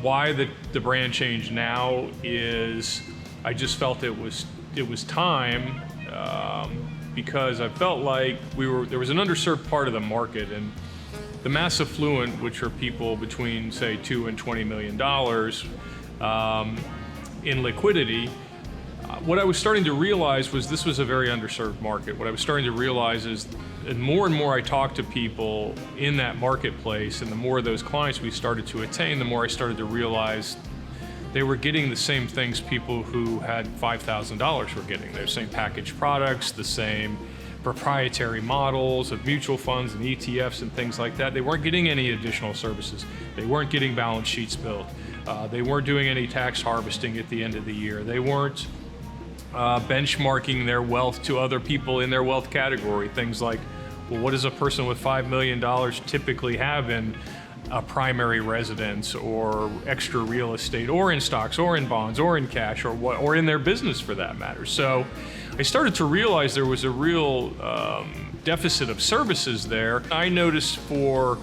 Why the brand change now is I just felt it was time, because I felt like there was an underserved part of the market, and the mass affluent, which are people between say $2 and $20 million in liquidity. What I was starting to realize was this was a very underserved market. What I was starting to realize is, and more I talked to people in that marketplace, and the more of those clients we started to attain, the more I started to realize they were getting the same things people who had $5,000 were getting. The same packaged products, the same proprietary models of mutual funds and ETFs and things like that. They weren't getting any additional services. They weren't getting balance sheets built. They weren't doing any tax harvesting at the end of the year. They weren't benchmarking their wealth to other people in their wealth category. Things like, well, what does a person with $5 million typically have in a primary residence, or extra real estate, or in stocks, or in bonds, or in cash, or in their business for that matter? So I started to realize there was a real deficit of services there. I noticed for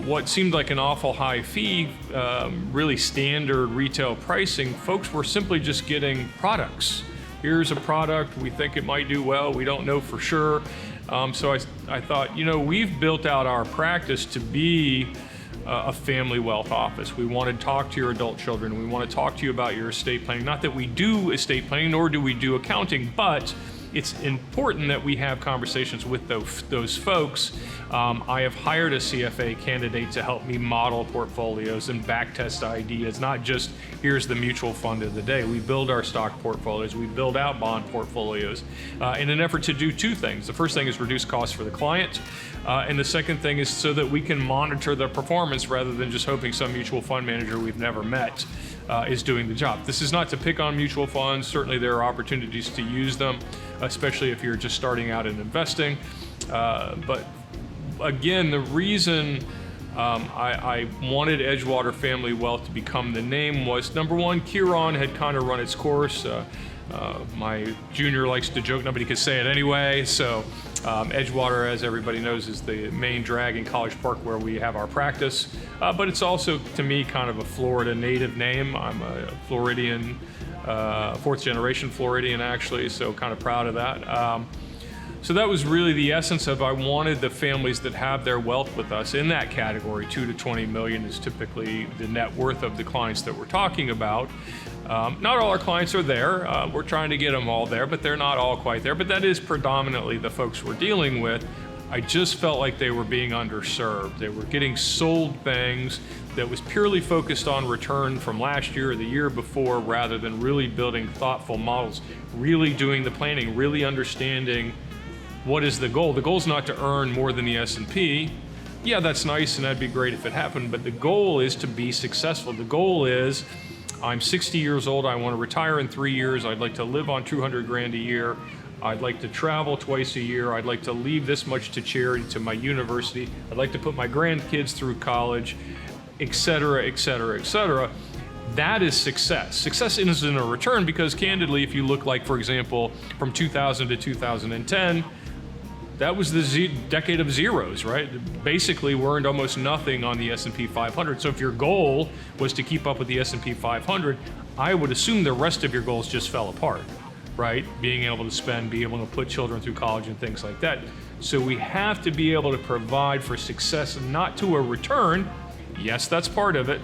what seemed like an awful high fee, really standard retail pricing, folks were simply just getting products. Here's a product, we think it might do well, we don't know for sure. So I thought, we've built out our practice to be a family wealth office. We want to talk to your adult children. We want to talk to you about your estate planning. Not that we do estate planning, nor do we do accounting, but it's important that we have conversations with those folks. I have hired a CFA candidate to help me model portfolios and backtest ideas, not just here's the mutual fund of the day. We build our stock portfolios, we build out bond portfolios in an effort to do two things. The first thing is reduce costs for the client, and the second thing is so that we can monitor the performance rather than just hoping some mutual fund manager we've never met is doing the job. This is not to pick on mutual funds. Certainly there are opportunities to use them, especially if you're just starting out in investing. But again, the reason I wanted Edgewater Family Wealth to become the name was, number one, Kieran had kind of run its course. My junior likes to joke, nobody can say it anyway. So Edgewater, as everybody knows, is the main drag in College Park where we have our practice. But it's also, to me, kind of a Florida native name. I'm a Floridian, fourth generation Floridian actually, so kind of proud of that. So that was really the essence of, I wanted the families that have their wealth with us in that category. 2 to 20 million is typically the net worth of the clients that we're talking about. Not all our clients are there. We're trying to get them all there, but they're not all quite there. But that is predominantly the folks we're dealing with. I just felt like they were being underserved. They were getting sold things that was purely focused on return from last year or the year before, rather than really building thoughtful models, really doing the planning, really understanding what is the goal. The goal is not to earn more than the S&P. Yeah, that's nice and that'd be great if it happened, but the goal is to be successful. The goal is, I'm 60 years old, I want to retire in 3 years, I'd like to live on 200 grand a year, I'd like to travel twice a year, I'd like to leave this much to charity, to my university, I'd like to put my grandkids through college, et cetera, et cetera, et cetera. That is success. Success isn't a return, because candidly, if you look like, for example, from 2000 to 2010, that was the decade of zeros, right? Basically, we earned almost nothing on the S&P 500. So if your goal was to keep up with the S&P 500, I would assume the rest of your goals just fell apart, right? Being able to spend, being able to put children through college and things like that. So we have to be able to provide for success, not to a return. Yes, that's part of it,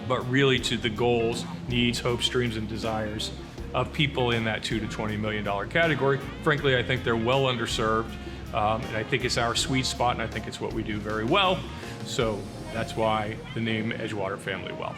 but really to the goals, needs, hopes, dreams, and desires of people in that $2 to $20 million category. Frankly, I think they're well underserved, and I think it's our sweet spot, and I think it's what we do very well. So that's why the name Edgewater Family Wealth.